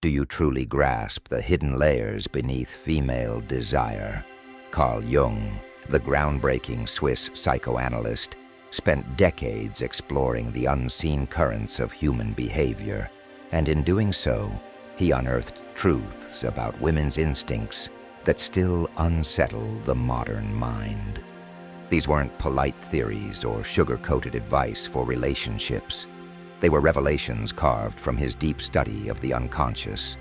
Do you truly grasp the hidden layers beneath female desire? Carl Jung, the groundbreaking Swiss psychoanalyst, spent decades exploring the unseen currents of human behavior, and in doing so, he unearthed truths about women's instincts that still unsettle the modern mind. These weren't polite theories or sugar-coated advice for relationships. They were revelations carved from his deep study of the unconscious,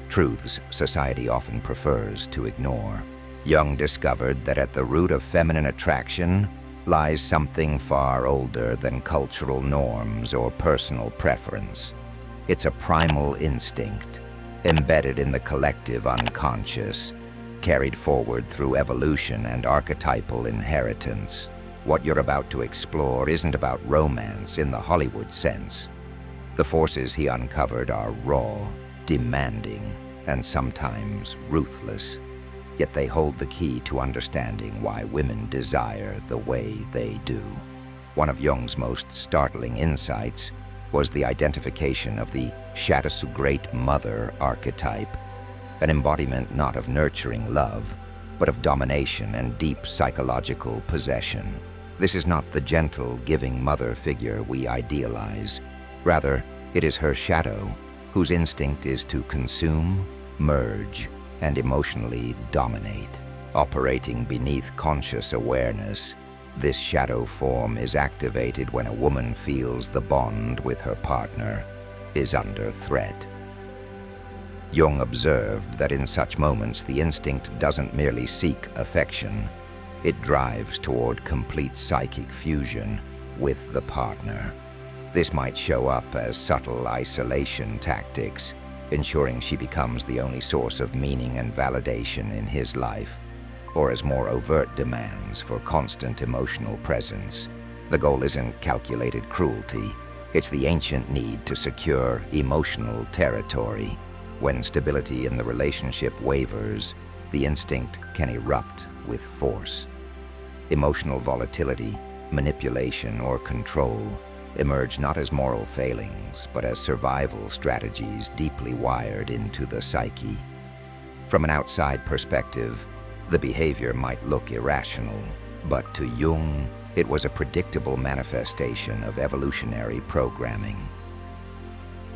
truths society often prefers to ignore. Jung discovered that at the root of feminine attraction lies something far older than cultural norms or personal preference. It's a primal instinct, embedded in the collective unconscious, carried forward through evolution and archetypal inheritance. What you're about to explore isn't about romance in the Hollywood sense. The forces he uncovered are raw, demanding, and sometimes ruthless. Yet they hold the key to understanding why women desire the way they do. One of Jung's most startling insights was the identification of the Great Mother archetype, an embodiment not of nurturing love, but of domination and deep psychological possession. This is not the gentle, giving mother figure we idealize. Rather, it is her shadow, whose instinct is to consume, merge, and emotionally dominate. Operating beneath conscious awareness, this shadow form is activated when a woman feels the bond with her partner is under threat. Jung observed that in such moments the instinct doesn't merely seek affection, it drives toward complete psychic fusion with the partner. This might show up as subtle isolation tactics, ensuring she becomes the only source of meaning and validation in his life, or as more overt demands for constant emotional presence. The goal isn't calculated cruelty, it's the ancient need to secure emotional territory. When stability in the relationship wavers, the instinct can erupt with force. Emotional volatility, manipulation, or control emerge not as moral failings, but as survival strategies deeply wired into the psyche. From an outside perspective, the behavior might look irrational, but to Jung, it was a predictable manifestation of evolutionary programming.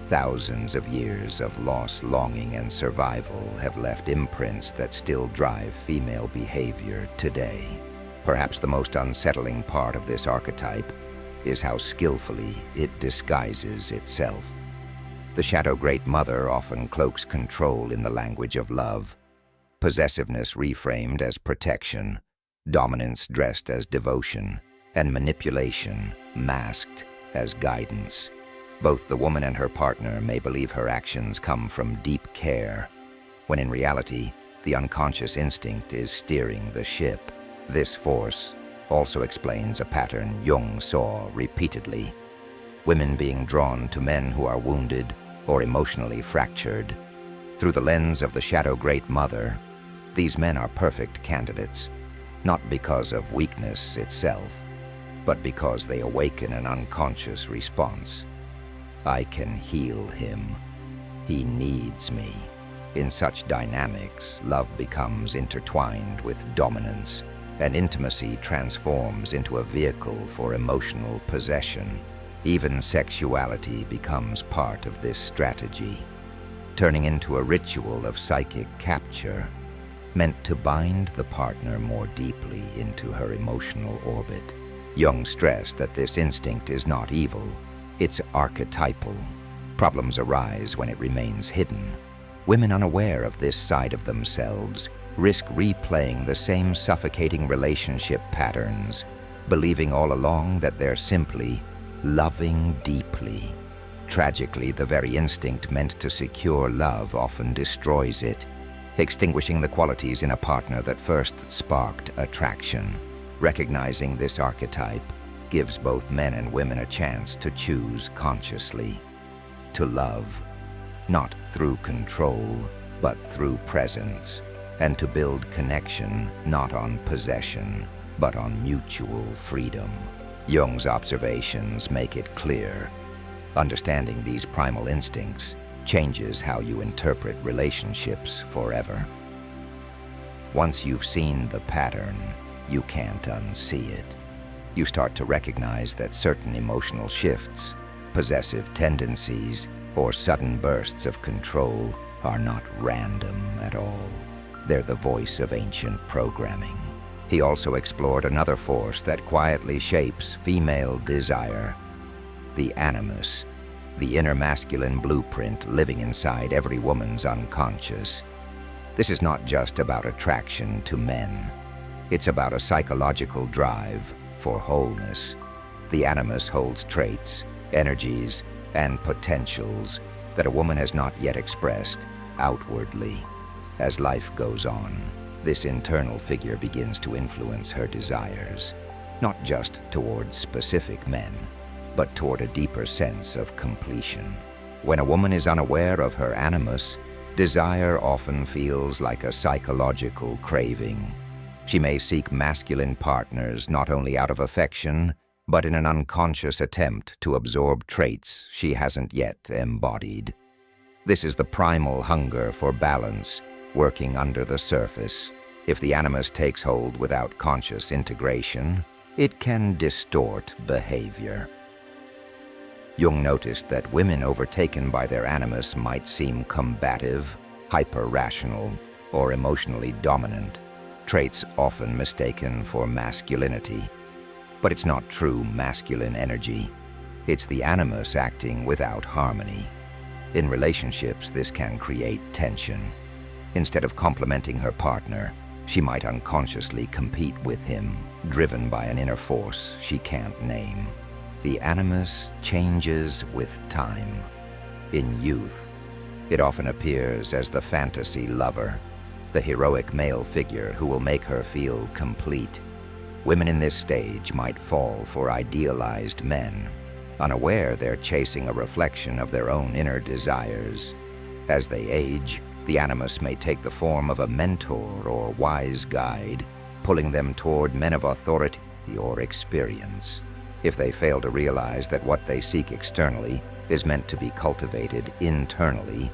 Thousands of years of loss, longing, and survival have left imprints that still drive female behavior today. Perhaps the most unsettling part of this archetype is how skillfully it disguises itself. The Great Mother often cloaks control in the language of love, possessiveness reframed as protection, dominance dressed as devotion, and manipulation masked as guidance. Both the woman and her partner may believe her actions come from deep care, when in reality, the unconscious instinct is steering the ship. This force also explains a pattern Jung saw repeatedly: women being drawn to men who are wounded or emotionally fractured. Through the lens of the Great Mother, these men are perfect candidates, not because of weakness itself, but because they awaken an unconscious response. I can heal him. He needs me. In such dynamics, love becomes intertwined with dominance, and intimacy transforms into a vehicle for emotional possession. Even sexuality becomes part of this strategy, turning into a ritual of psychic capture, meant to bind the partner more deeply into her emotional orbit. Jung stressed that this instinct is not evil, it's archetypal. Problems arise when it remains hidden. Women unaware of this side of themselves risk replaying the same suffocating relationship patterns, believing all along that they're simply loving deeply. Tragically, the very instinct meant to secure love often destroys it, extinguishing the qualities in a partner that first sparked attraction. Recognizing this archetype gives both men and women a chance to choose consciously, to love, not through control, but through presence, and to build connection not on possession, but on mutual freedom. Jung's observations make it clear. Understanding these primal instincts changes how you interpret relationships forever. Once you've seen the pattern, you can't unsee it. You start to recognize that certain emotional shifts, possessive tendencies, or sudden bursts of control are not random at all. They're the voice of ancient programming. He also explored another force that quietly shapes female desire: the animus, the inner masculine blueprint living inside every woman's unconscious. This is not just about attraction to men. It's about a psychological drive for wholeness. The animus holds traits, energies, and potentials that a woman has not yet expressed outwardly. As life goes on, this internal figure begins to influence her desires, not just towards specific men, but toward a deeper sense of completion. When a woman is unaware of her animus, desire often feels like a psychological craving. She may seek masculine partners not only out of affection, but in an unconscious attempt to absorb traits she hasn't yet embodied. This is the primal hunger for balance, working under the surface. If the animus takes hold without conscious integration, it can distort behavior. Jung noticed that women overtaken by their animus might seem combative, hyper-rational, or emotionally dominant, traits often mistaken for masculinity. But it's not true masculine energy. It's the animus acting without harmony. In relationships, this can create tension. Instead of complementing her partner, she might unconsciously compete with him, driven by an inner force she can't name. The animus changes with time. In youth, it often appears as the fantasy lover, the heroic male figure who will make her feel complete. Women in this stage might fall for idealized men, unaware they're chasing a reflection of their own inner desires. As they age, the animus may take the form of a mentor or wise guide, pulling them toward men of authority or experience. If they fail to realize that what they seek externally is meant to be cultivated internally,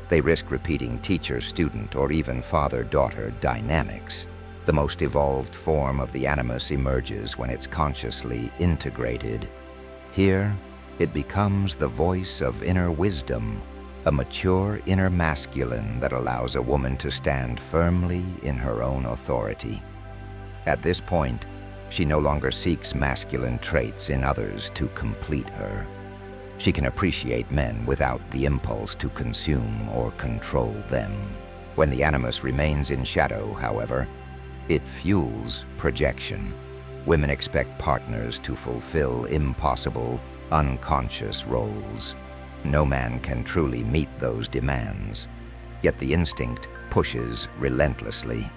they risk repeating teacher-student or even father-daughter dynamics. The most evolved form of the animus emerges when it's consciously integrated. Here, it becomes the voice of inner wisdom, a mature inner masculine that allows a woman to stand firmly in her own authority. At this point, she no longer seeks masculine traits in others to complete her. She can appreciate men without the impulse to consume or control them. When the animus remains in shadow, however, it fuels projection. Women expect partners to fulfill impossible, unconscious roles. No man can truly meet those demands, yet the instinct pushes relentlessly.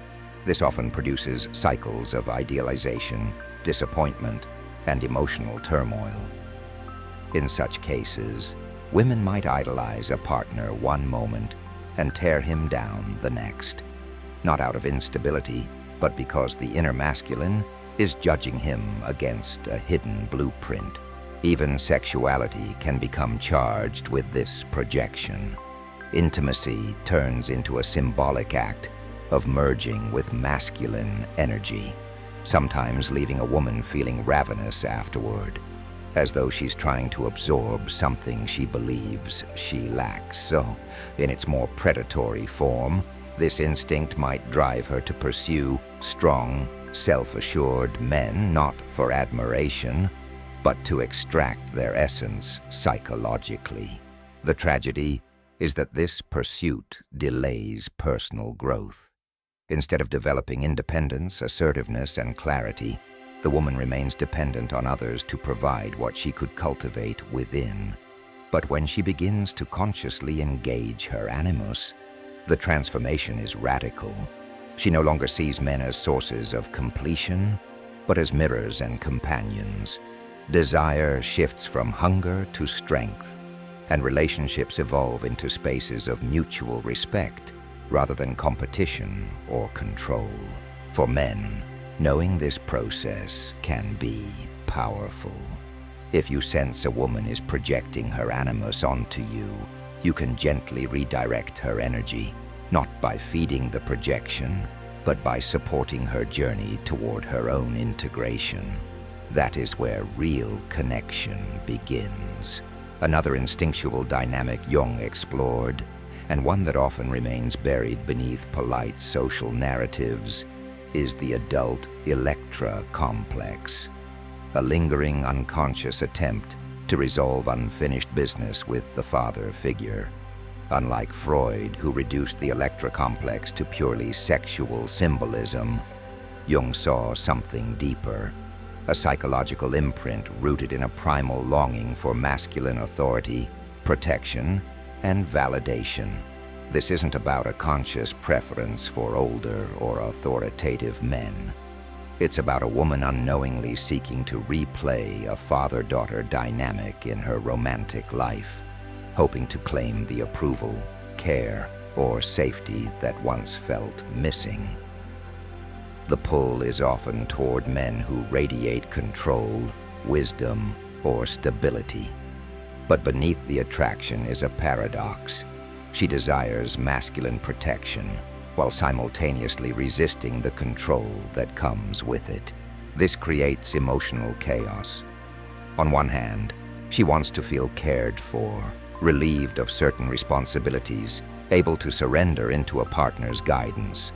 This often produces cycles of idealization, disappointment, and emotional turmoil. In such cases, women might idolize a partner one moment and tear him down the next, not out of instability, but because the inner masculine is judging him against a hidden blueprint. Even sexuality can become charged with this projection. Intimacy turns into a symbolic act of merging with masculine energy, sometimes leaving a woman feeling ravenous afterward, as though she's trying to absorb something she believes she lacks. So, in its more predatory form, this instinct might drive her to pursue strong, self-assured men, not for admiration, but to extract their essence psychologically. The tragedy is that this pursuit delays personal growth. Instead of developing independence, assertiveness, and clarity, the woman remains dependent on others to provide what she could cultivate within. But when she begins to consciously engage her animus, the transformation is radical. She no longer sees men as sources of completion, but as mirrors and companions. Desire shifts from hunger to strength, and relationships evolve into spaces of mutual respect rather than competition or control. For men, knowing this process can be powerful. If you sense a woman is projecting her animus onto you, you can gently redirect her energy, not by feeding the projection, but by supporting her journey toward her own integration. That is where real connection begins. Another instinctual dynamic Jung explored, and one that often remains buried beneath polite social narratives, is the adult Electra complex, a lingering unconscious attempt to resolve unfinished business with the father figure. Unlike Freud, who reduced the Electra complex to purely sexual symbolism, Jung saw something deeper, a psychological imprint rooted in a primal longing for masculine authority, protection, and validation. This isn't about a conscious preference for older or authoritative men. It's about a woman unknowingly seeking to replay a father-daughter dynamic in her romantic life, hoping to claim the approval, care, or safety that once felt missing. The pull is often toward men who radiate control, wisdom, or stability. But beneath the attraction is a paradox. She desires masculine protection, while simultaneously resisting the control that comes with it. This creates emotional chaos. On one hand, she wants to feel cared for, relieved of certain responsibilities, able to surrender into a partner's guidance.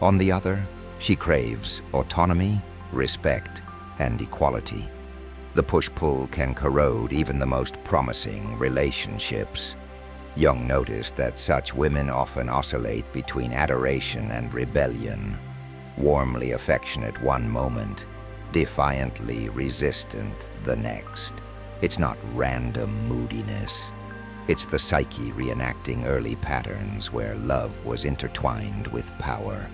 On the other, she craves autonomy, respect, and equality. The push-pull can corrode even the most promising relationships. Jung noticed that such women often oscillate between adoration and rebellion, warmly affectionate one moment, defiantly resistant the next. It's not random moodiness. It's the psyche reenacting early patterns where love was intertwined with power,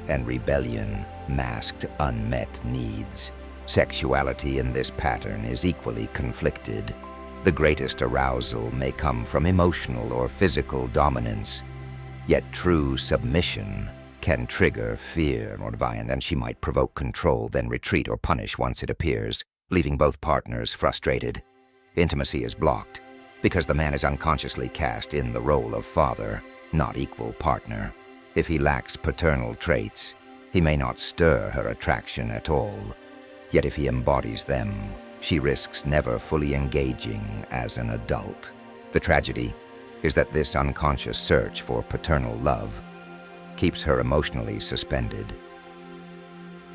and rebellion masked unmet needs. Sexuality in this pattern is equally conflicted. The greatest arousal may come from emotional or physical dominance, yet true submission can trigger fear or violence, and she might provoke control, then retreat or punish once it appears, leaving both partners frustrated. Intimacy is blocked because the man is unconsciously cast in the role of father, not equal partner. If he lacks paternal traits, he may not stir her attraction at all. Yet if he embodies them, she risks never fully engaging as an adult. The tragedy is that this unconscious search for paternal love keeps her emotionally suspended.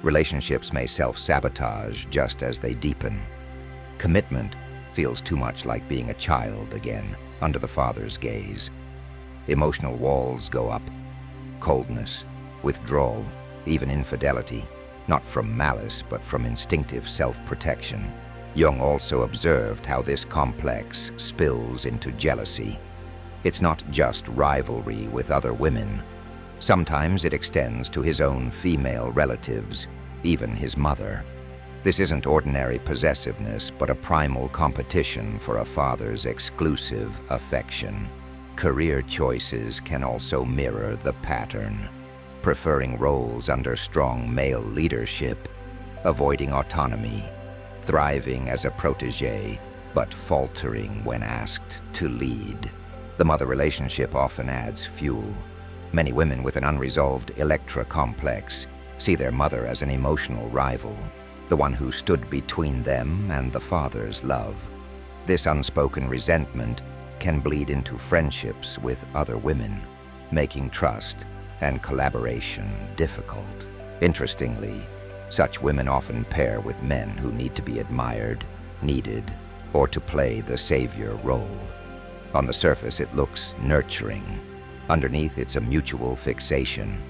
Relationships may self-sabotage just as they deepen. Commitment feels too much like being a child again, under the father's gaze. Emotional walls go up. Coldness, withdrawal, even infidelity, not from malice but from instinctive self-protection. Jung also observed how this complex spills into jealousy. It's not just rivalry with other women. Sometimes it extends to his own female relatives, even his mother. This isn't ordinary possessiveness, but a primal competition for a father's exclusive affection. Career choices can also mirror the pattern, preferring roles under strong male leadership, avoiding autonomy, thriving as a protege, but faltering when asked to lead. The mother relationship often adds fuel. Many women with an unresolved Electra complex see their mother as an emotional rival, the one who stood between them and the father's love. This unspoken resentment can bleed into friendships with other women, making trust and collaboration difficult. Interestingly, such women often pair with men who need to be admired, needed, or to play the savior role. On the surface, it looks nurturing. Underneath, it's a mutual fixation.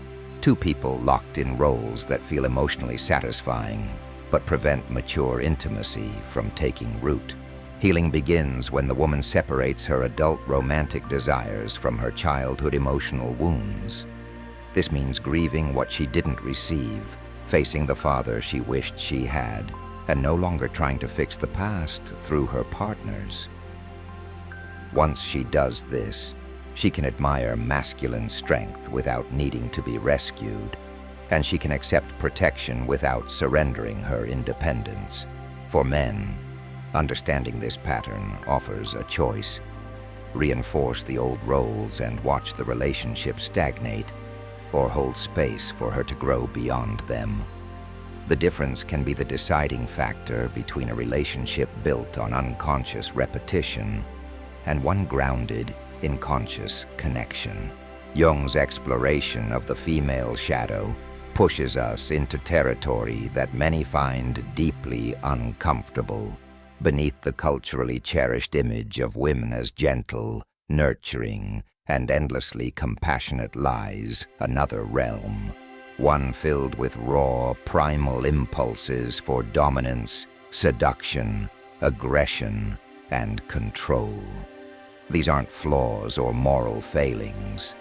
Two people locked in roles that feel emotionally satisfying, but prevent mature intimacy from taking root. Healing begins when the woman separates her adult romantic desires from her childhood emotional wounds. This means grieving what she didn't receive, facing the father she wished she had, and no longer trying to fix the past through her partners. Once she does this, she can admire masculine strength without needing to be rescued, and she can accept protection without surrendering her independence. For men, understanding this pattern offers a choice. reinforce the old roles and watch the relationship stagnate, or hold space for her to grow beyond them. The difference can be the deciding factor between a relationship built on unconscious repetition and one grounded in conscious connection. Jung's exploration of the female shadow pushes us into territory that many find deeply uncomfortable. Beneath the culturally cherished image of women as gentle, nurturing, and endlessly compassionate lies another realm, one filled with raw, primal impulses for dominance, seduction, aggression, and control. These aren't flaws or moral failings.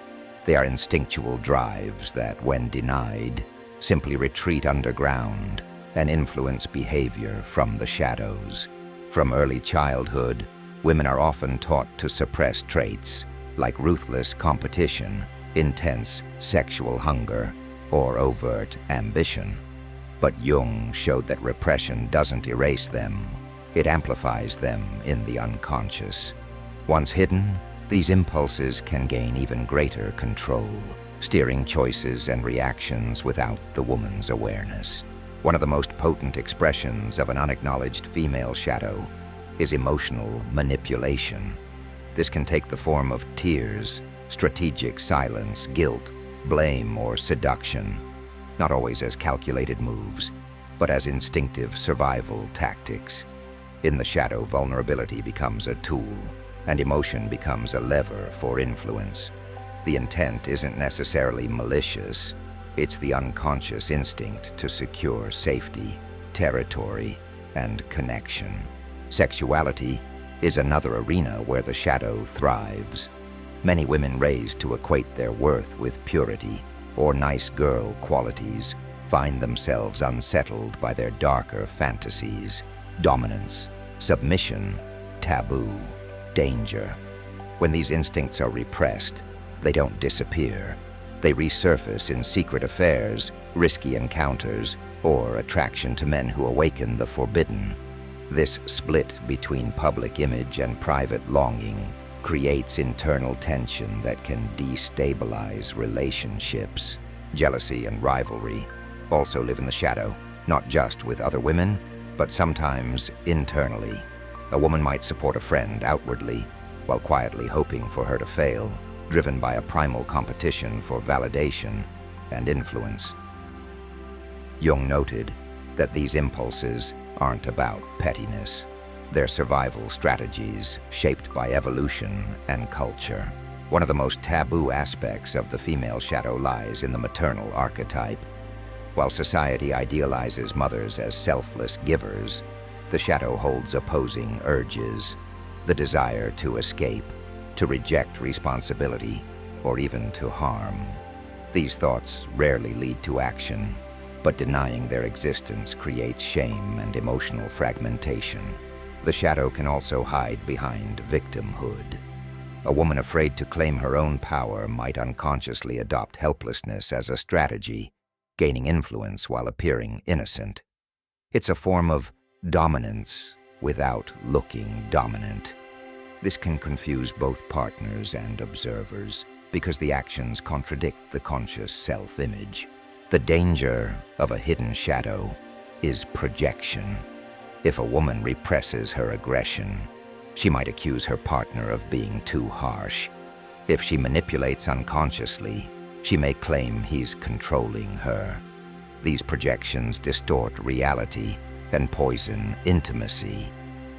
They are instinctual drives that, when denied, simply retreat underground and influence behavior from the shadows. From early childhood, women are often taught to suppress traits like ruthless competition, intense sexual hunger, or overt ambition. But Jung showed that repression doesn't erase them, it amplifies them in the unconscious. Once hidden, these impulses can gain even greater control, steering choices and reactions without the woman's awareness. One of the most potent expressions of an unacknowledged female shadow is emotional manipulation. This can take the form of tears, strategic silence, guilt, blame, or seduction, not always as calculated moves, but as instinctive survival tactics. In the shadow, vulnerability becomes a tool, and emotion becomes a lever for influence. The intent isn't necessarily malicious, it's the unconscious instinct to secure safety, territory, and connection. Sexuality is another arena where the shadow thrives. Many women raised to equate their worth with purity or nice girl qualities find themselves unsettled by their darker fantasies: dominance, submission, taboo, danger. When these instincts are repressed, they don't disappear. They resurface in secret affairs, risky encounters, or attraction to men who awaken the forbidden. This split between public image and private longing creates internal tension that can destabilize relationships. Jealousy and rivalry also live in the shadow, not just with other women, but sometimes internally. A woman might support a friend outwardly, while quietly hoping for her to fail, driven by a primal competition for validation and influence. Jung noted that these impulses aren't about pettiness. They're survival strategies shaped by evolution and culture. One of the most taboo aspects of the female shadow lies in the maternal archetype. While society idealizes mothers as selfless givers, the shadow holds opposing urges: the desire to escape, to reject responsibility, or even to harm. These thoughts rarely lead to action, but denying their existence creates shame and emotional fragmentation. The shadow can also hide behind victimhood. A woman afraid to claim her own power might unconsciously adopt helplessness as a strategy, gaining influence while appearing innocent. It's a form of dominance without looking dominant. This can confuse both partners and observers because the actions contradict the conscious self-image. The danger of a hidden shadow is projection. If a woman represses her aggression, she might accuse her partner of being too harsh. If she manipulates unconsciously, she may claim he's controlling her. These projections distort reality and poison intimacy,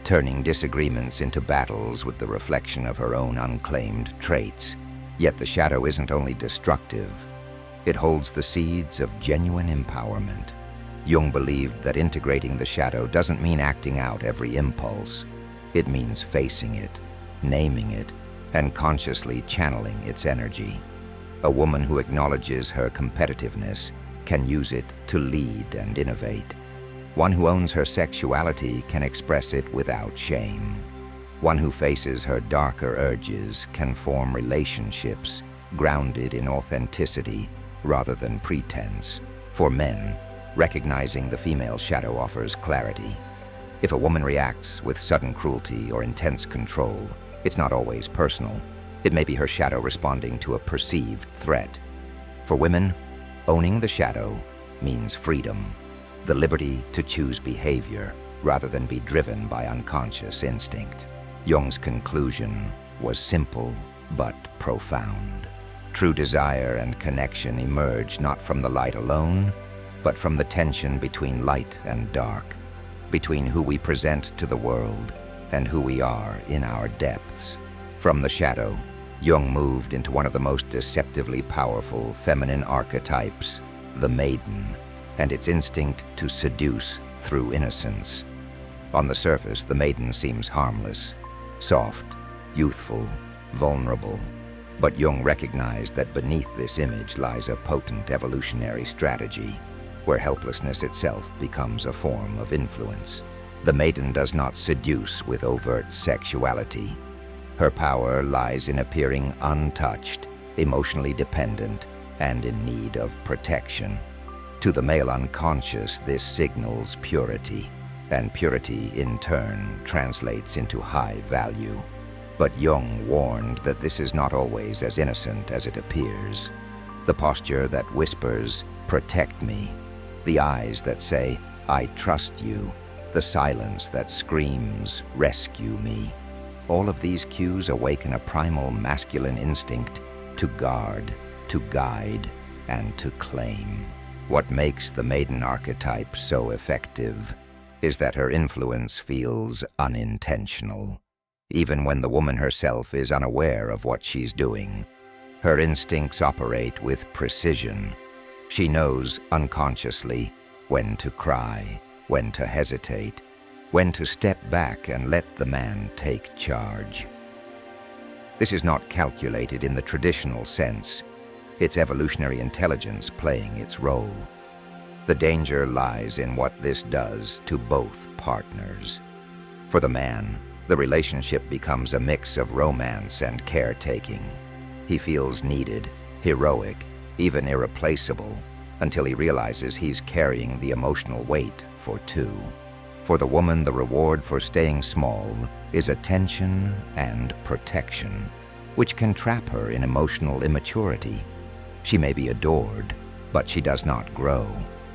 turning disagreements into battles with the reflection of her own unclaimed traits. Yet the shadow isn't only destructive, it holds the seeds of genuine empowerment. Jung believed that integrating the shadow doesn't mean acting out every impulse. It means facing it, naming it, and consciously channeling its energy. A woman who acknowledges her competitiveness can use it to lead and innovate. One who owns her sexuality can express it without shame. One who faces her darker urges can form relationships grounded in authenticity rather than pretense. For men, recognizing the female shadow offers clarity. If a woman reacts with sudden cruelty or intense control, It's not always personal. It may be her shadow responding to a perceived threat. For women, owning the shadow means freedom, the liberty to choose behavior rather than be driven by unconscious instinct. Jung's conclusion was simple but profound. True desire and connection emerge not from the light alone, but from the tension between light and dark, between who we present to the world and who we are in our depths. From the shadow, Jung moved into one of the most deceptively powerful feminine archetypes, the Maiden, and its instinct to seduce through innocence. On the surface, the Maiden seems harmless, soft, youthful, vulnerable. But Jung recognized that beneath this image lies a potent evolutionary strategy, where helplessness itself becomes a form of influence. The Maiden does not seduce with overt sexuality. Her power lies in appearing untouched, emotionally dependent, and in need of protection. To the male unconscious, this signals purity, and purity in turn translates into high value. But Jung warned that this is not always as innocent as it appears. The posture that whispers, "Protect me," the eyes that say, "I trust you," the silence that screams, "Rescue me." All of these cues awaken a primal masculine instinct to guard, to guide, and to claim. What makes the Maiden archetype so effective is that her influence feels unintentional. Even when the woman herself is unaware of what she's doing, her instincts operate with precision. She knows unconsciously when to cry, when to hesitate, when to step back and let the man take charge. This is not calculated in the traditional sense. It's evolutionary intelligence playing its role. The danger lies in what this does to both partners. For the man, the relationship becomes a mix of romance and caretaking. He feels needed, heroic, even irreplaceable, until he realizes he's carrying the emotional weight for two. For the woman, the reward for staying small is attention and protection, which can trap her in emotional immaturity. She may be adored, but she does not grow.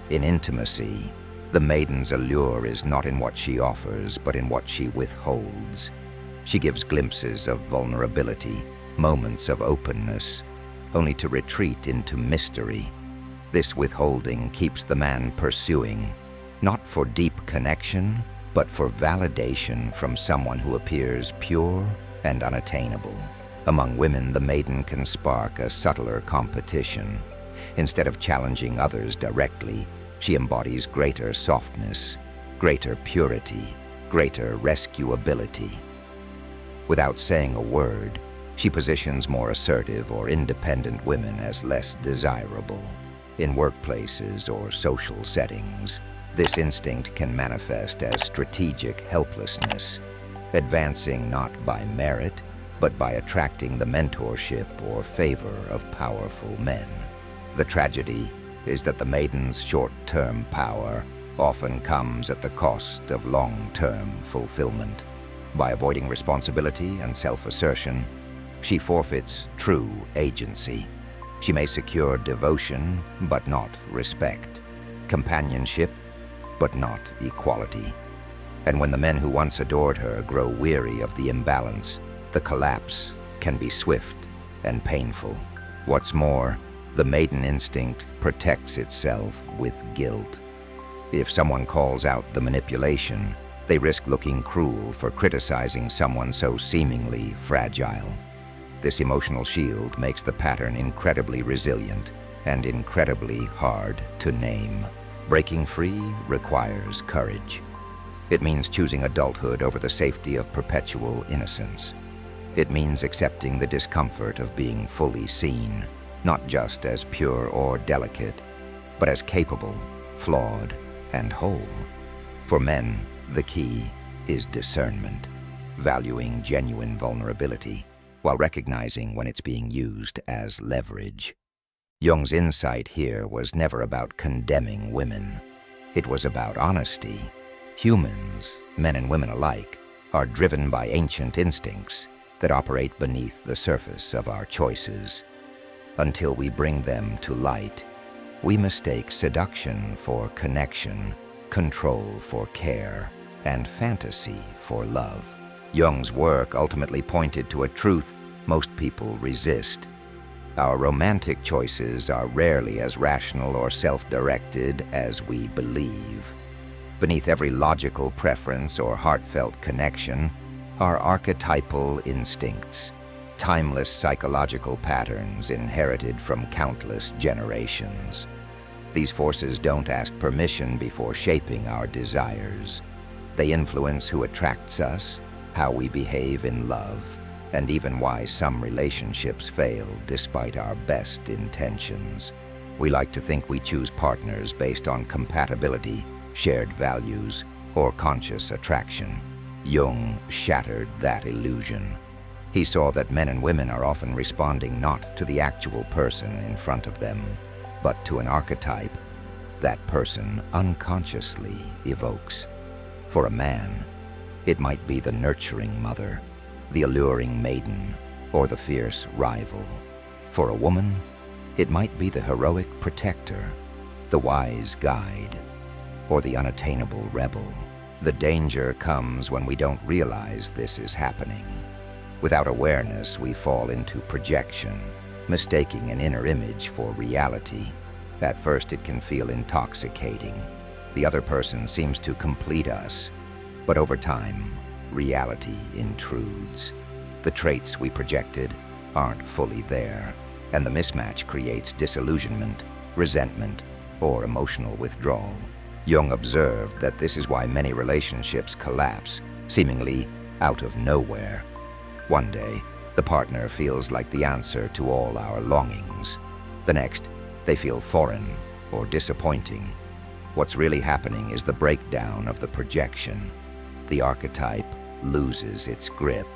In intimacy, the Maiden's allure is not in what she offers, but in what she withholds. She gives glimpses of vulnerability, moments of openness, only to retreat into mystery. This withholding keeps the man pursuing, not for deep connection, but for validation from someone who appears pure and unattainable. Among women, the Maiden can spark a subtler competition. Instead of challenging others directly, she embodies greater softness, greater purity, greater rescuability. Without saying a word, she positions more assertive or independent women as less desirable. In workplaces or social settings, this instinct can manifest as strategic helplessness, advancing not by merit, but by attracting the mentorship or favor of powerful men. The tragedy is that the Maiden's short-term power often comes at the cost of long-term fulfillment. By avoiding responsibility and self-assertion, she forfeits true agency. She may secure devotion, but not respect, companionship, but not equality. And when the men who once adored her grow weary of the imbalance, the collapse can be swift and painful. What's more, the Maiden instinct protects itself with guilt. If someone calls out the manipulation, they risk looking cruel for criticizing someone so seemingly fragile. This emotional shield makes the pattern incredibly resilient and incredibly hard to name. Breaking free requires courage. It means choosing adulthood over the safety of perpetual innocence. It means accepting the discomfort of being fully seen, not just as pure or delicate, but as capable, flawed, and whole. For men, the key is discernment, valuing genuine vulnerability, while recognizing when it's being used as leverage. Jung's insight here was never about condemning women. It was about honesty. Humans, men and women alike, are driven by ancient instincts, that operate beneath the surface of our choices. Until we bring them to light, we mistake seduction for connection, control for care, and fantasy for love. Jung's work ultimately pointed to a truth most people resist. Our romantic choices are rarely as rational or self-directed as we believe. Beneath every logical preference or heartfelt connection are archetypal instincts, timeless psychological patterns inherited from countless generations. These forces don't ask permission before shaping our desires. They influence who attracts us, how we behave in love, and even why some relationships fail despite our best intentions. We like to think we choose partners based on compatibility, shared values, or conscious attraction. Jung shattered that illusion. He saw that men and women are often responding not to the actual person in front of them, but to an archetype that person unconsciously evokes. For a man, it might be the nurturing mother, the alluring maiden, or the fierce rival. For a woman, it might be the heroic protector, the wise guide, or the unattainable rebel. The danger comes when we don't realize this is happening. Without awareness, we fall into projection, mistaking an inner image for reality. At first, it can feel intoxicating. The other person seems to complete us, but over time, reality intrudes. The traits we projected aren't fully there, and the mismatch creates disillusionment, resentment, or emotional withdrawal. Jung observed that this is why many relationships collapse, seemingly out of nowhere. One day, the partner feels like the answer to all our longings. The next, they feel foreign or disappointing. What's really happening is the breakdown of the projection. The archetype loses its grip,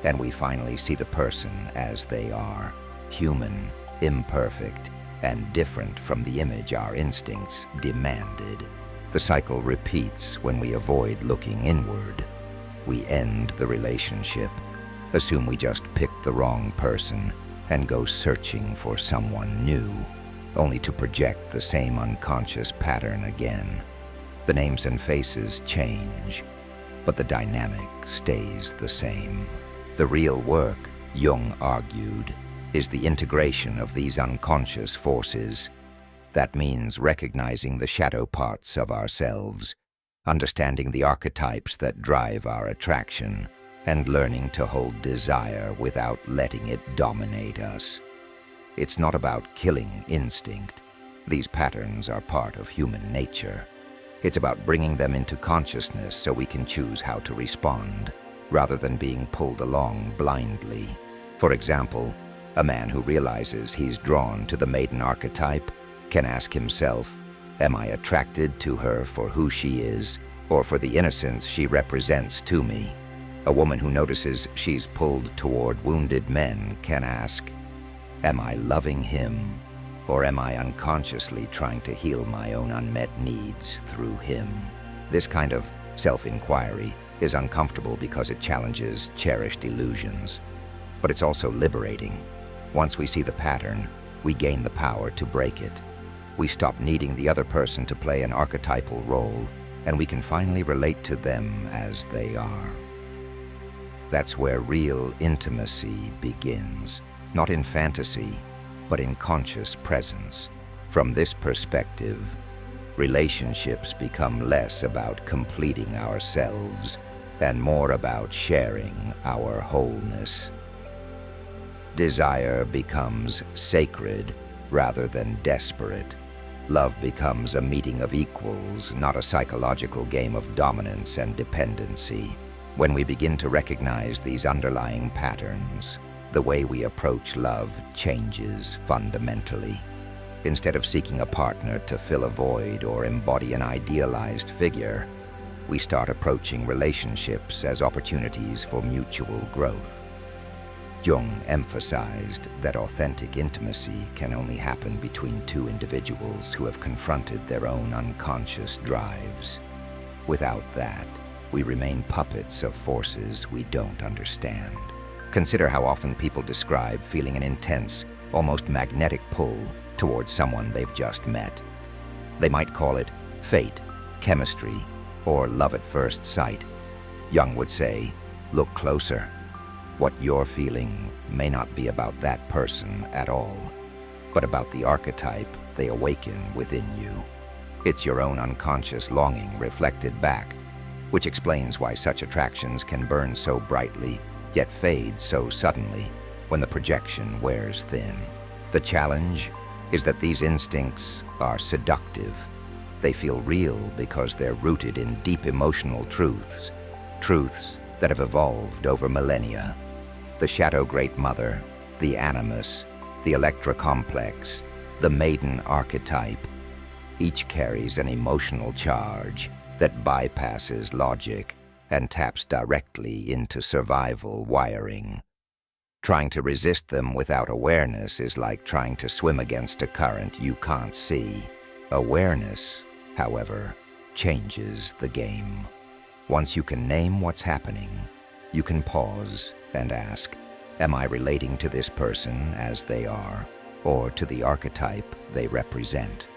and we finally see the person as they are, human, imperfect, and different from the image our instincts demanded. The cycle repeats when we avoid looking inward. We end the relationship, assume we just picked the wrong person, and go searching for someone new, only to project the same unconscious pattern again. The names and faces change, but the dynamic stays the same. The real work, Jung argued, is the integration of these unconscious forces. That means recognizing the shadow parts of ourselves, understanding the archetypes that drive our attraction, and learning to hold desire without letting it dominate us. It's not about killing instinct. These patterns are part of human nature. It's about bringing them into consciousness so we can choose how to respond, rather than being pulled along blindly. For example, a man who realizes he's drawn to the maiden archetype can ask himself, am I attracted to her for who she is, or for the innocence she represents to me? A woman who notices she's pulled toward wounded men can ask, am I loving him, or am I unconsciously trying to heal my own unmet needs through him? This kind of self-inquiry is uncomfortable because it challenges cherished illusions. But it's also liberating. Once we see the pattern, we gain the power to break it. We stop needing the other person to play an archetypal role, and we can finally relate to them as they are. That's where real intimacy begins. Not in fantasy, but in conscious presence. From this perspective, relationships become less about completing ourselves and more about sharing our wholeness. Desire becomes sacred rather than desperate. Love becomes a meeting of equals, not a psychological game of dominance and dependency. When we begin to recognize these underlying patterns, the way we approach love changes fundamentally. Instead of seeking a partner to fill a void or embody an idealized figure, we start approaching relationships as opportunities for mutual growth. Jung emphasized that authentic intimacy can only happen between two individuals who have confronted their own unconscious drives. Without that, we remain puppets of forces we don't understand. Consider how often people describe feeling an intense, almost magnetic pull towards someone they've just met. They might call it fate, chemistry, or love at first sight. Jung would say, look closer. What you're feeling may not be about that person at all, but about the archetype they awaken within you. It's your own unconscious longing reflected back, which explains why such attractions can burn so brightly, yet fade so suddenly when the projection wears thin. The challenge is that these instincts are seductive. They feel real because they're rooted in deep emotional truths that have evolved over millennia. The Shadow Great Mother, the Animus, the Electra complex, the Maiden archetype, each carries an emotional charge that bypasses logic and taps directly into survival wiring. Trying to resist them without awareness is like trying to swim against a current you can't see. Awareness, however, changes the game. Once you can name what's happening, you can pause and ask, am I relating to this person as they are, or to the archetype they represent?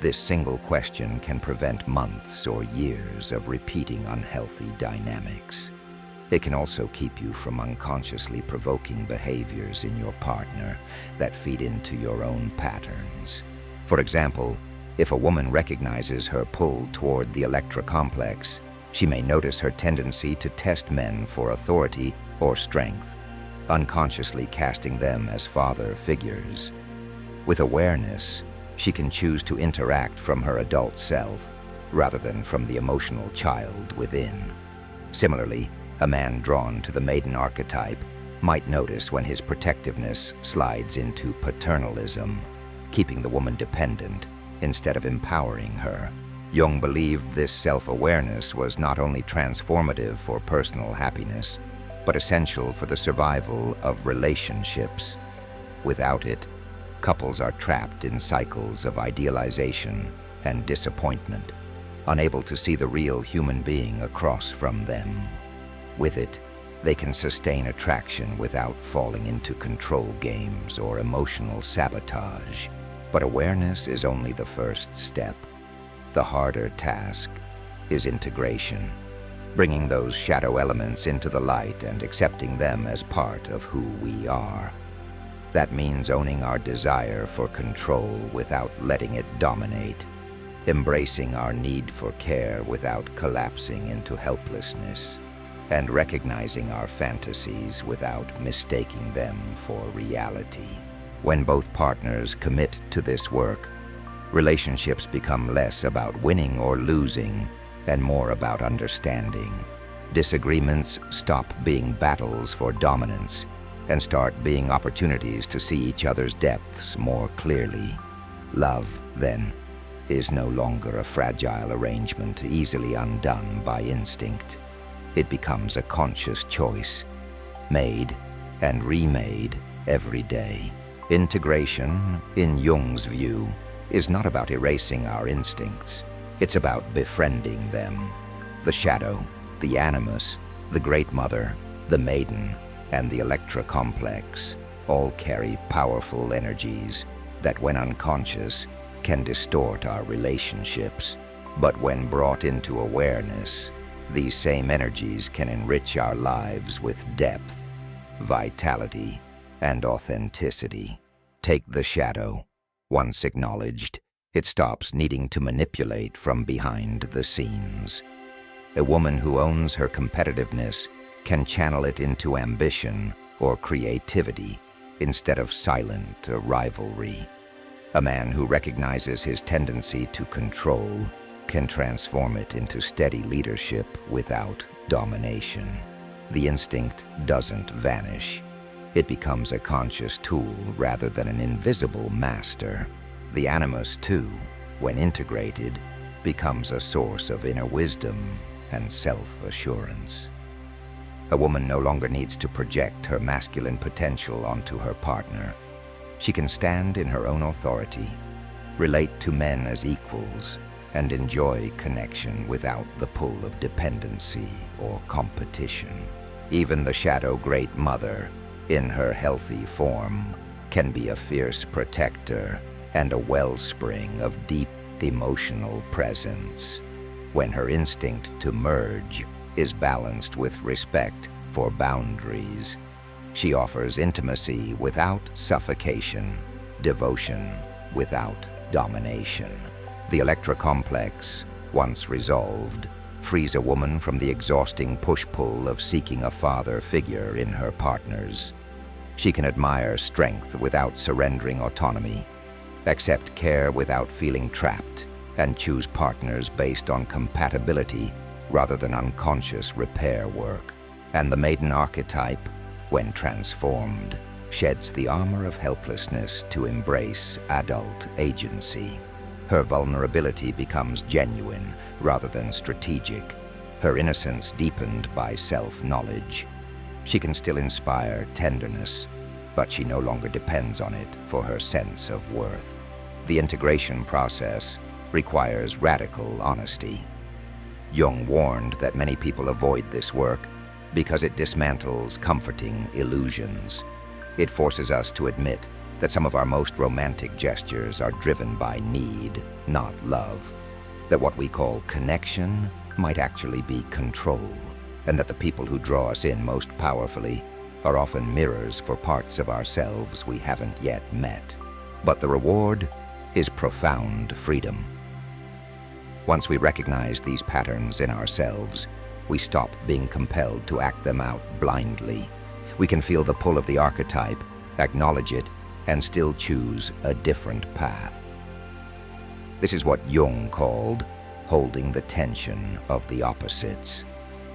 This single question can prevent months or years of repeating unhealthy dynamics. It can also keep you from unconsciously provoking behaviors in your partner that feed into your own patterns. For example, if a woman recognizes her pull toward the Electra complex, she may notice her tendency to test men for authority or strength, unconsciously casting them as father figures. With awareness, she can choose to interact from her adult self rather than from the emotional child within. Similarly, a man drawn to the Maiden archetype might notice when his protectiveness slides into paternalism, keeping the woman dependent instead of empowering her. Jung believed this self-awareness was not only transformative for personal happiness, but essential for the survival of relationships. Without it, couples are trapped in cycles of idealization and disappointment, unable to see the real human being across from them. With it, they can sustain attraction without falling into control games or emotional sabotage. But awareness is only the first step. The harder task is integration, bringing those shadow elements into the light and accepting them as part of who we are. That means owning our desire for control without letting it dominate, embracing our need for care without collapsing into helplessness, and recognizing our fantasies without mistaking them for reality. When both partners commit to this work, relationships become less about winning or losing and more about understanding. Disagreements stop being battles for dominance and start being opportunities to see each other's depths more clearly. Love, then, is no longer a fragile arrangement easily undone by instinct. It becomes a conscious choice, made and remade every day. Integration, in Jung's view, is not about erasing our instincts. It's about befriending them. The Shadow, the Animus, the Great Mother, the Maiden, and the Electra complex all carry powerful energies that, when unconscious, can distort our relationships. But when brought into awareness, these same energies can enrich our lives with depth, vitality, and authenticity. Take the Shadow. Once acknowledged, it stops needing to manipulate from behind the scenes. A woman who owns her competitiveness can channel it into ambition or creativity instead of silent rivalry. A man who recognizes his tendency to control can transform it into steady leadership without domination. The instinct doesn't vanish. It becomes a conscious tool rather than an invisible master. The Animus, too, when integrated, becomes a source of inner wisdom and self-assurance. A woman no longer needs to project her masculine potential onto her partner. She can stand in her own authority, relate to men as equals, and enjoy connection without the pull of dependency or competition. Even the Shadow Great Mother in her healthy form, can be a fierce protector and a wellspring of deep emotional presence. When her instinct to merge is balanced with respect for boundaries, she offers intimacy without suffocation, devotion without domination. The Electra complex, once resolved, frees a woman from the exhausting push-pull of seeking a father figure in her partners. She can admire strength without surrendering autonomy, accept care without feeling trapped, and choose partners based on compatibility rather than unconscious repair work. And the Maiden archetype, when transformed, sheds the armor of helplessness to embrace adult agency. Her vulnerability becomes genuine rather than strategic, her innocence deepened by self-knowledge. She can still inspire tenderness, but she no longer depends on it for her sense of worth. The integration process requires radical honesty. Jung warned that many people avoid this work because it dismantles comforting illusions. It forces us to admit that some of our most romantic gestures are driven by need, not love. That what we call connection might actually be control, and that the people who draw us in most powerfully are often mirrors for parts of ourselves we haven't yet met. But the reward is profound freedom. Once we recognize these patterns in ourselves, we stop being compelled to act them out blindly. We can feel the pull of the archetype, acknowledge it, and still choose a different path. This is what Jung called holding the tension of the opposites,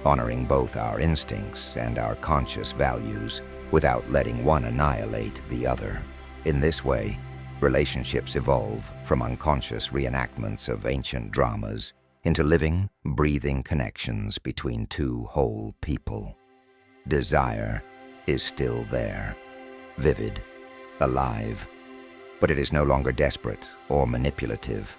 honoring both our instincts and our conscious values without letting one annihilate the other. In this way, relationships evolve from unconscious reenactments of ancient dramas into living, breathing connections between two whole people. Desire is still there, vivid, alive, but it is no longer desperate or manipulative.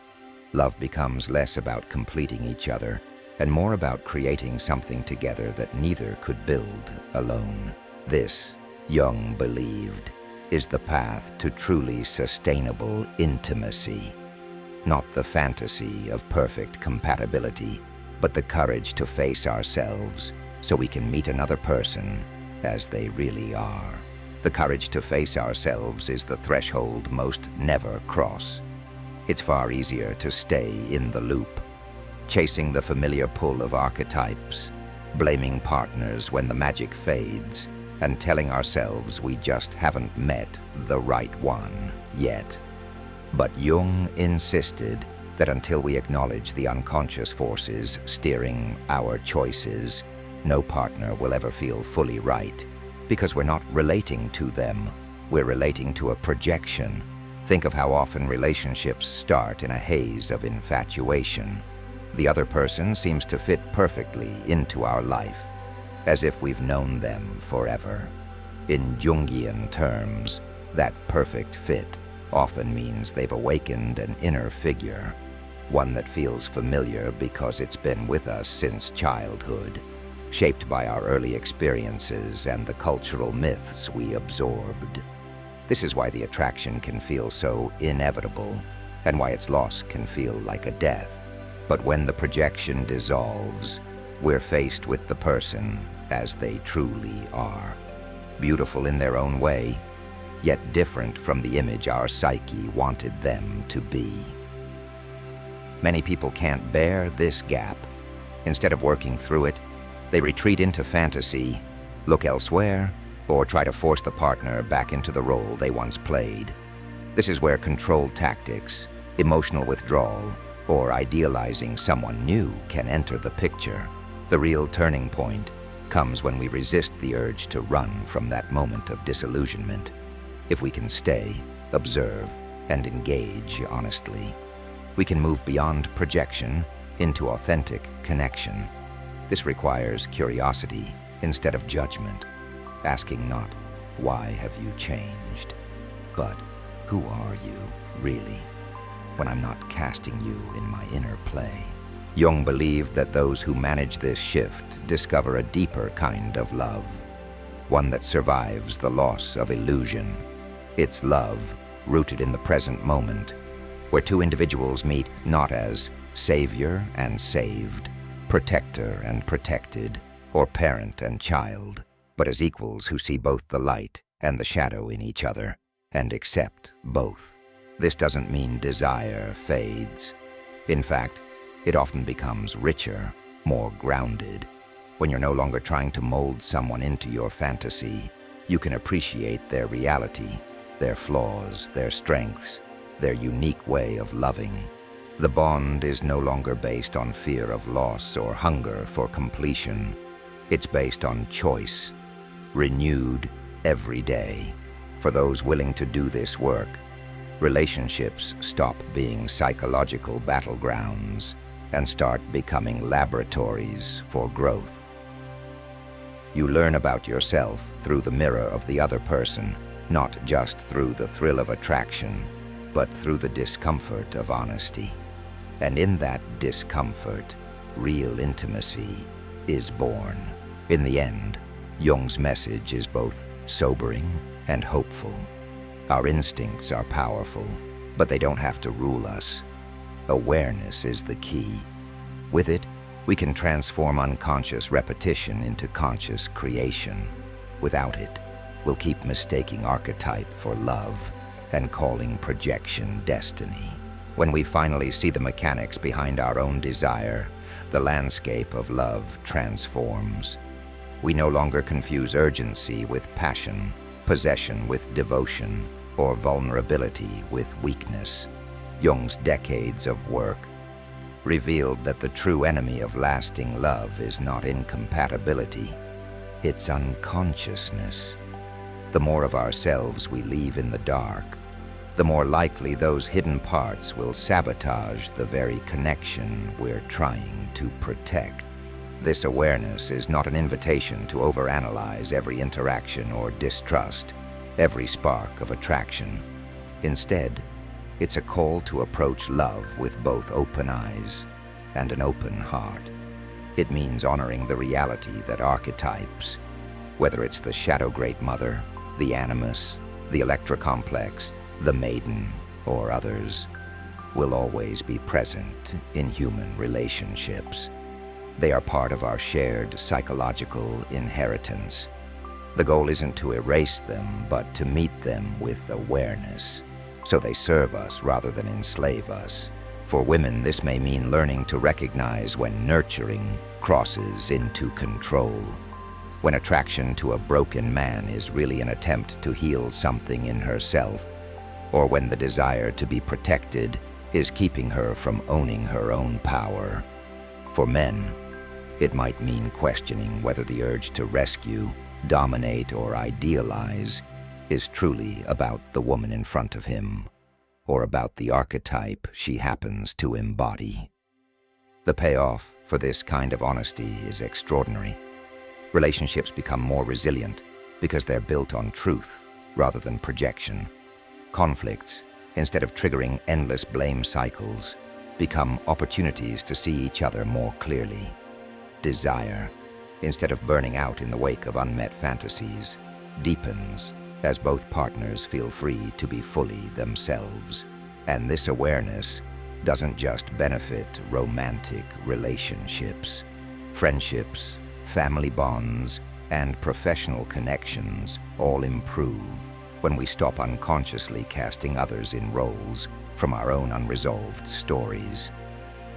Love becomes less about completing each other and more about creating something together that neither could build alone. This, Jung believed, is the path to truly sustainable intimacy. Not the fantasy of perfect compatibility, but the courage to face ourselves so we can meet another person as they really are. The courage to face ourselves is the threshold most never cross. It's far easier to stay in the loop, chasing the familiar pull of archetypes, blaming partners when the magic fades, and telling ourselves we just haven't met the right one yet. But Jung insisted that until we acknowledge the unconscious forces steering our choices, no partner will ever feel fully right, because we're not relating to them, we're relating to a projection. Think of how often relationships start in a haze of infatuation. The other person seems to fit perfectly into our life, as if we've known them forever. In Jungian terms, that perfect fit often means they've awakened an inner figure, one that feels familiar because it's been with us since childhood, shaped by our early experiences and the cultural myths we absorbed. This is why the attraction can feel so inevitable, and why its loss can feel like a death. But when the projection dissolves, we're faced with the person as they truly are, beautiful in their own way, yet different from the image our psyche wanted them to be. Many people can't bear this gap. Instead of working through it, they retreat into fantasy, look elsewhere, or try to force the partner back into the role they once played. This is where control tactics, emotional withdrawal, or idealizing someone new can enter the picture. The real turning point comes when we resist the urge to run from that moment of disillusionment. If we can stay, observe, and engage honestly, we can move beyond projection into authentic connection. This requires curiosity instead of judgment, asking not, "Why have you changed?" but, "Who are you, really?" when I'm not casting you in my inner play. Jung believed that those who manage this shift discover a deeper kind of love, one that survives the loss of illusion. It's love, rooted in the present moment, where two individuals meet not as savior and saved, protector and protected, or parent and child, but as equals who see both the light and the shadow in each other, and accept both. This doesn't mean desire fades. In fact, it often becomes richer, more grounded. When you're no longer trying to mold someone into your fantasy, you can appreciate their reality, their flaws, their strengths, their unique way of loving. The bond is no longer based on fear of loss or hunger for completion. It's based on choice, renewed every day. For those willing to do this work, relationships stop being psychological battlegrounds and start becoming laboratories for growth. You learn about yourself through the mirror of the other person, not just through the thrill of attraction, but through the discomfort of honesty. And in that discomfort, real intimacy is born. In the end, Jung's message is both sobering and hopeful. Our instincts are powerful, but they don't have to rule us. Awareness is the key. With it, we can transform unconscious repetition into conscious creation. Without it, we'll keep mistaking archetype for love and calling projection destiny. When we finally see the mechanics behind our own desire, the landscape of love transforms. We no longer confuse urgency with passion, possession with devotion, or vulnerability with weakness. Jung's decades of work revealed that the true enemy of lasting love is not incompatibility, it's unconsciousness. The more of ourselves we leave in the dark, the more likely those hidden parts will sabotage the very connection we're trying to protect. This awareness is not an invitation to overanalyze every interaction or distrust, every spark of attraction. Instead, it's a call to approach love with both open eyes and an open heart. It means honoring the reality that archetypes, whether it's the Shadow Great Mother, the Animus, the Electra complex, the Maiden, or others, will always be present in human relationships. They are part of our shared psychological inheritance. The goal isn't to erase them, but to meet them with awareness, so they serve us rather than enslave us. For women, this may mean learning to recognize when nurturing crosses into control, when attraction to a broken man is really an attempt to heal something in herself, or when the desire to be protected is keeping her from owning her own power. For men, it might mean questioning whether the urge to rescue, dominate, or idealize is truly about the woman in front of him, or about the archetype she happens to embody. The payoff for this kind of honesty is extraordinary. Relationships become more resilient because they're built on truth rather than projection. Conflicts, instead of triggering endless blame cycles, become opportunities to see each other more clearly. Desire, instead of burning out in the wake of unmet fantasies, deepens as both partners feel free to be fully themselves. And this awareness doesn't just benefit romantic relationships. Friendships, family bonds, and professional connections all improve when we stop unconsciously casting others in roles from our own unresolved stories.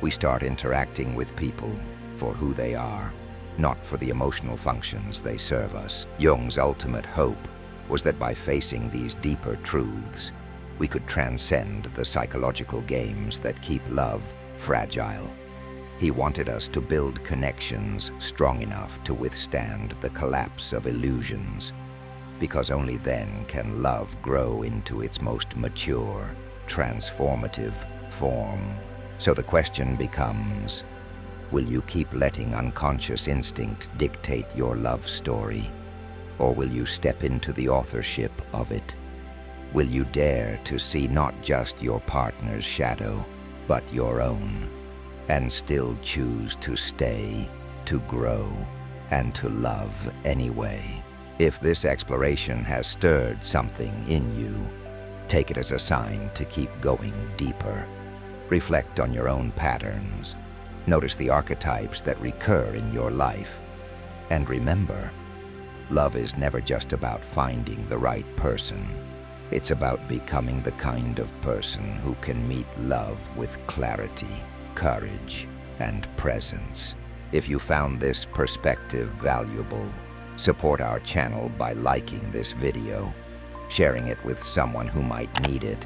We start interacting with people for who they are, not for the emotional functions they serve us. Jung's ultimate hope was that by facing these deeper truths, we could transcend the psychological games that keep love fragile. He wanted us to build connections strong enough to withstand the collapse of illusions, because only then can love grow into its most mature, transformative form. So the question becomes, will you keep letting unconscious instinct dictate your love story? Or will you step into the authorship of it? Will you dare to see not just your partner's shadow, but your own, and still choose to stay, to grow, and to love anyway? If this exploration has stirred something in you, take it as a sign to keep going deeper. Reflect on your own patterns. Notice the archetypes that recur in your life. And remember, love is never just about finding the right person. It's about becoming the kind of person who can meet love with clarity, courage, and presence. If you found this perspective valuable, support our channel by liking this video, sharing it with someone who might need it,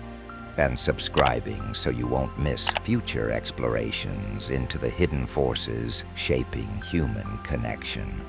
and subscribing so you won't miss future explorations into the hidden forces shaping human connection.